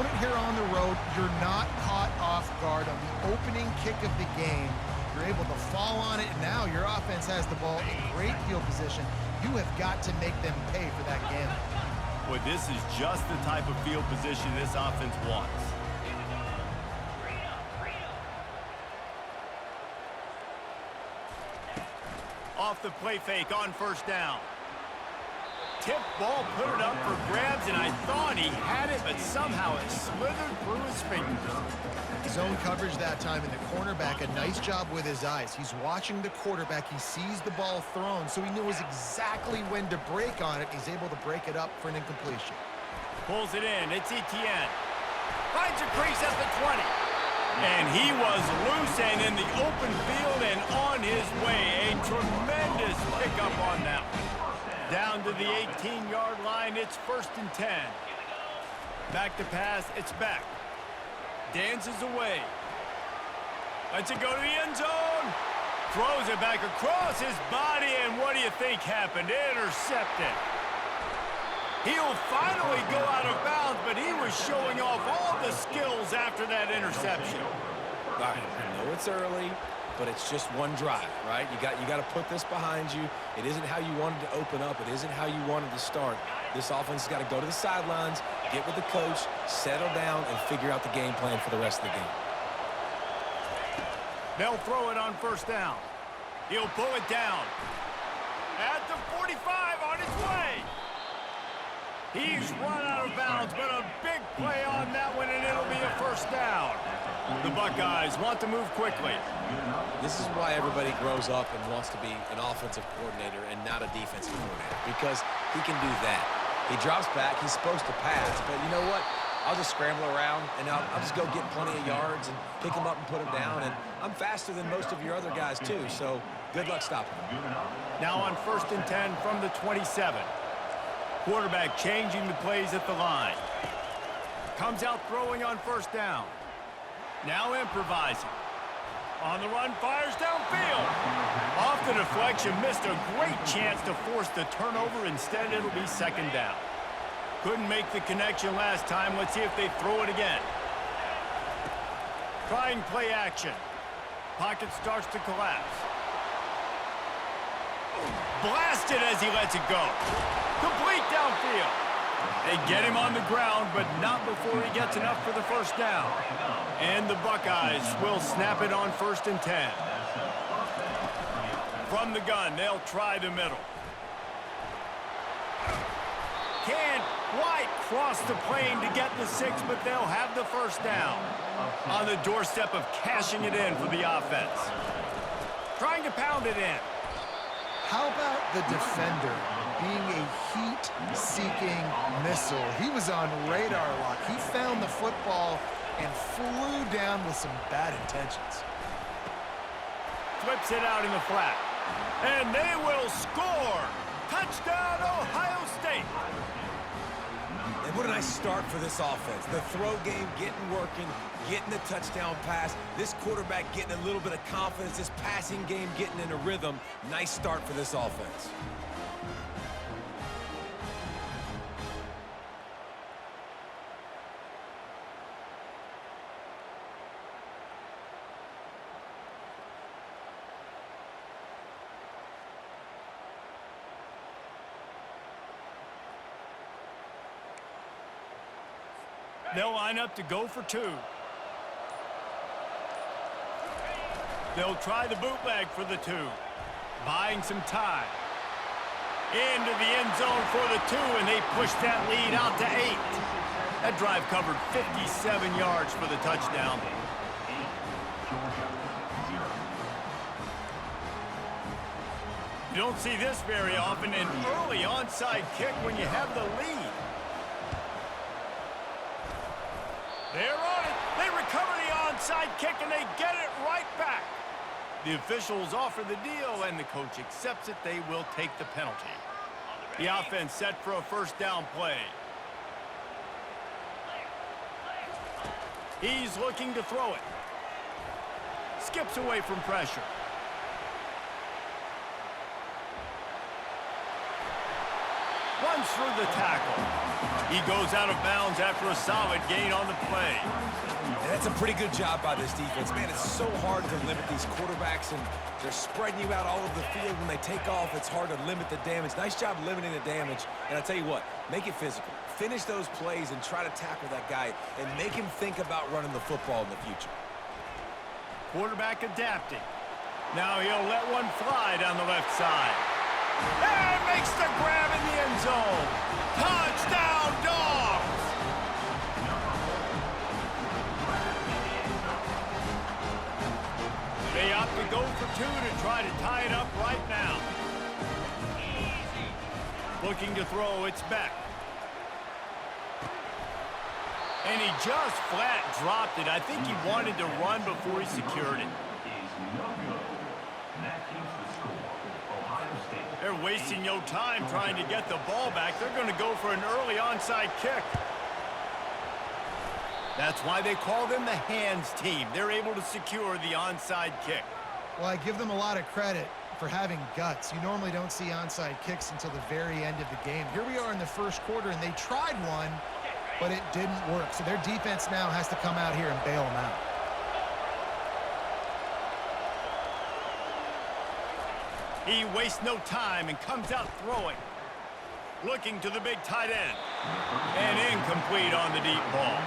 opponent here on the road, you're not caught off guard on the opening kick of the game. You're able to fall on it, and now your offense has the ball in great field position. You have got to make them pay for that gamble. Well, this is just the type of field position this offense wants. Off the play fake on first down. Tip ball, put it up for grabs, and I thought he had it, but somehow it slithered through his fingers. Zone coverage that time, and the cornerback, a nice job with his eyes. He's watching the quarterback. He sees the ball thrown, so he knows exactly when to break on it. He's able to break it up for an incompletion. Pulls it in. It's Etienne. Finds a crease at the 20. And he was loose and in the open field and on his way. A tremendous pickup on that one. Down to the 18-yard line, it's 1st and 10. Back to pass, it's back. Dances away. Lets it go to the end zone. Throws it back across his body, and what do you think happened? Intercepted. He'll finally go out of bounds, but he was showing off all the skills after that interception. All right, I know it's early, but it's just one drive, right? You got to put this behind you. It isn't how you wanted to open up. It isn't how you wanted to start. This offense has got to go to the sidelines, get with the coach, settle down, and figure out the game plan for the rest of the game. They'll throw it on first down. He'll pull it down. At the 45 on his way. He's run out of bounds, but a big play on that one, and it'll be a first down. The Buckeyes want to move quickly. This is why everybody grows up and wants to be an offensive coordinator and not a defensive coordinator, because he can do that. He drops back. He's supposed to pass, but you know what? I'll just scramble around, and I'll just go get plenty of yards and pick him up and put him down, and I'm faster than most of your other guys, too, so good luck stopping him. Now on 1st and 10 from the 27. Quarterback changing the plays at the line. Comes out throwing on first down. Now improvising. On the run, fires downfield. Off the deflection, missed a great chance to force the turnover. Instead, it'll be 2nd down. Couldn't make the connection last time. Let's see if they throw it again. Trying play action. Pocket starts to collapse. Blasted as he lets it go. Complete downfield. They get him on the ground, but not before he gets enough for the first down. And the Buckeyes will snap it on 1st and 10. From the gun, they'll try the middle. Can't quite cross the plane to get the 6, but they'll have the first down. On the doorstep of cashing it in for the offense. Trying to pound it in. How about the defender being a heat-seeking missile? He was on radar lock. He found the football and flew down with some bad intentions. Flips it out in the flat. And they will score! Touchdown, Ohio State! And what a nice start for this offense. The throw game getting working, getting the touchdown pass. This quarterback getting a little bit of confidence. This passing game getting in a rhythm. Nice start for this offense. They'll line up to go for 2. They'll try the bootleg for the 2. Buying some time. Into the end zone for the 2, and they push that lead out to 8. That drive covered 57 yards for the touchdown. You don't see this very often, an early onside kick when you have the lead. They're on it. They recover the onside kick, and they get it right back. The officials offer the deal, and the coach accepts it. They will take the penalty. The offense set for a first down play. He's looking to throw it. Skips away from pressure. runs through the tackle. He goes out of bounds after a solid gain on the play. And that's a pretty good job by this defense. Man, it's so hard to limit these quarterbacks, and they're spreading you out all over the field. When they take off, it's hard to limit the damage. Nice job limiting the damage. And I tell you what, make it physical. Finish those plays and try to tackle that guy and make him think about running the football in the future. Quarterback adapting. Now he'll let one fly down the left side. And makes the grab in the end zone. Touchdown, Dogs! They opt to go for two to try to tie it up right now. Looking to throw, it's Beck. And he just flat dropped it. I think he wanted to run before he secured it. They're wasting no time trying to get the ball back. They're going to go for an early onside kick. That's why they call them the hands team. They're able to secure the onside kick. Well, I give them a lot of credit for having guts. You normally don't see onside kicks until the very end of the game. Here we are in the first quarter, and they tried one, but it didn't work. So their defense now has to come out here and bail them out. He wastes no time and comes out throwing. Looking to the big tight end. And incomplete on the deep ball.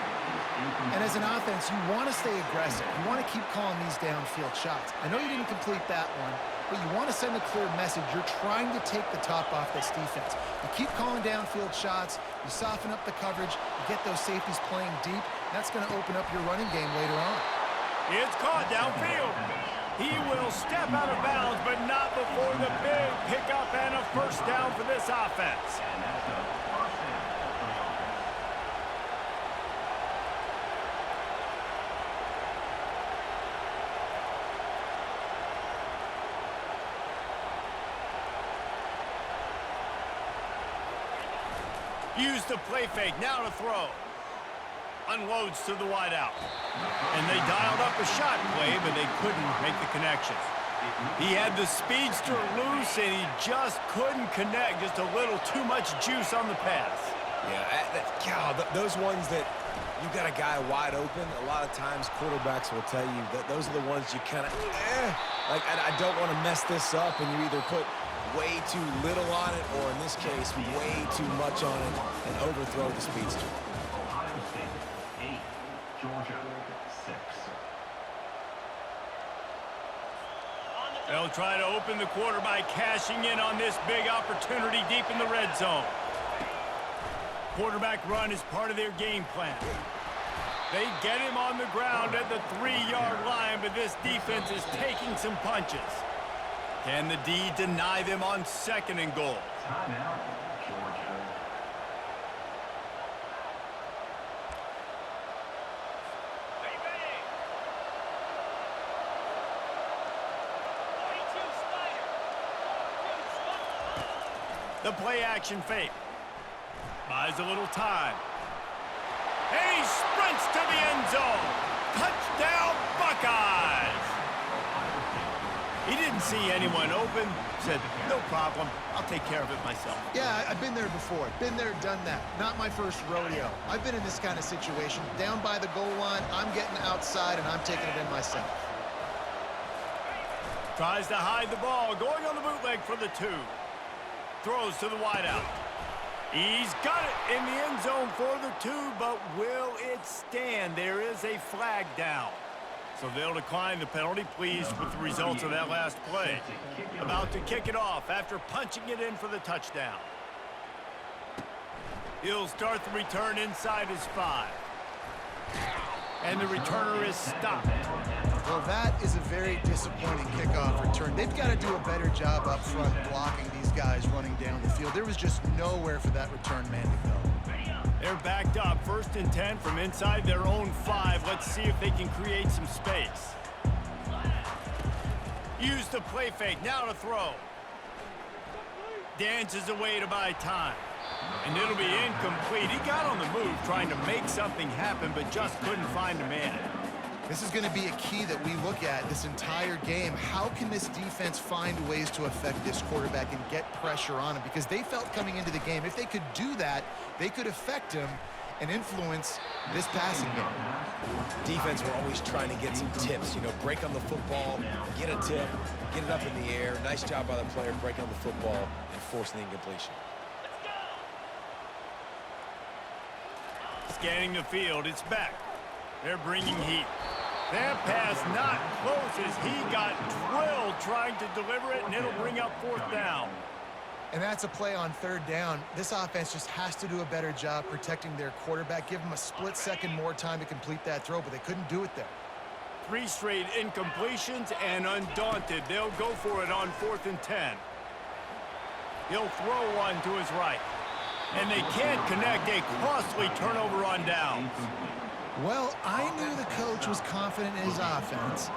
And as an offense, you want to stay aggressive. You want to keep calling these downfield shots. I know you didn't complete that one, but you want to send a clear message. You're trying to take the top off this defense. You keep calling downfield shots. You soften up the coverage. You get those safeties playing deep. That's going to open up your running game later on. It's caught downfield. He will step out of bounds, but not before the big pickup and a first down for this offense. Use the play fake, now to throw. Unloads to the wideout. And they dialed up a shot play, but they couldn't make the connection. He had the speedster loose, and he just couldn't connect. Just a little too much juice on the pass. Yeah, those ones that you got a guy wide open, a lot of times quarterbacks will tell you that those are the ones you kind of, like, I don't want to mess this up, and you either put way too little on it, or in this case, way too much on it, and overthrow the speedster. Georgia 6. They'll try to open the quarter by cashing in on this big opportunity deep in the red zone. Quarterback run is part of their game plan. They get him on the ground at the 3-yard line, but this defense is taking some punches. Can the D deny them on 2nd and goal? Timeout, Georgia. The play action fake. Buys a little time. And he sprints to the end zone. Touchdown, Buckeyes! He didn't see anyone open. Said, no problem. I'll take care of it myself. Yeah, I've been there before. Been there, done that. Not my first rodeo. I've been in this kind of situation. Down by the goal line, I'm getting outside, and I'm taking it in myself. Tries to hide the ball. Going on the bootleg for the 2. Throws to the wideout. He's got it in the end zone for the 2, but will it stand? There is a flag down. So they'll decline the penalty, pleased with the results of that last play. About to kick it off after punching it in for the touchdown. He'll start the return inside his 5. And the returner is stopped. Well, that is a very disappointing kickoff return. They've got to do a better job up front blocking these guys running down the field. There was just nowhere for that return man to go. They're backed up, 1st and 10 from inside their own 5. Let's see if they can create some space. Use the play fake, now to throw. Dances away to buy time. And it'll be incomplete. He got on the move trying to make something happen, but just couldn't find a man. This is going to be a key that we look at this entire game. How can this defense find ways to affect this quarterback and get pressure on him? Because they felt coming into the game, if they could do that, they could affect him and influence this passing game. Defense were always trying to get some tips, you know, break on the football, get a tip, get it up in the air. Nice job by the player breaking on the football and forcing the incompletion. Scanning the field, it's back. They're bringing heat. That pass not close as he got drilled trying to deliver it, and it'll bring up 4th down. And that's a play on 3rd down. This offense just has to do a better job protecting their quarterback. Give him a split second more time to complete that throw, but they couldn't do it there. 3 straight incompletions, and undaunted, they'll go for it on 4th and 10. He'll throw one to his right. And they can't connect, a costly turnover on downs. Well, I knew the coach was confident in his offense,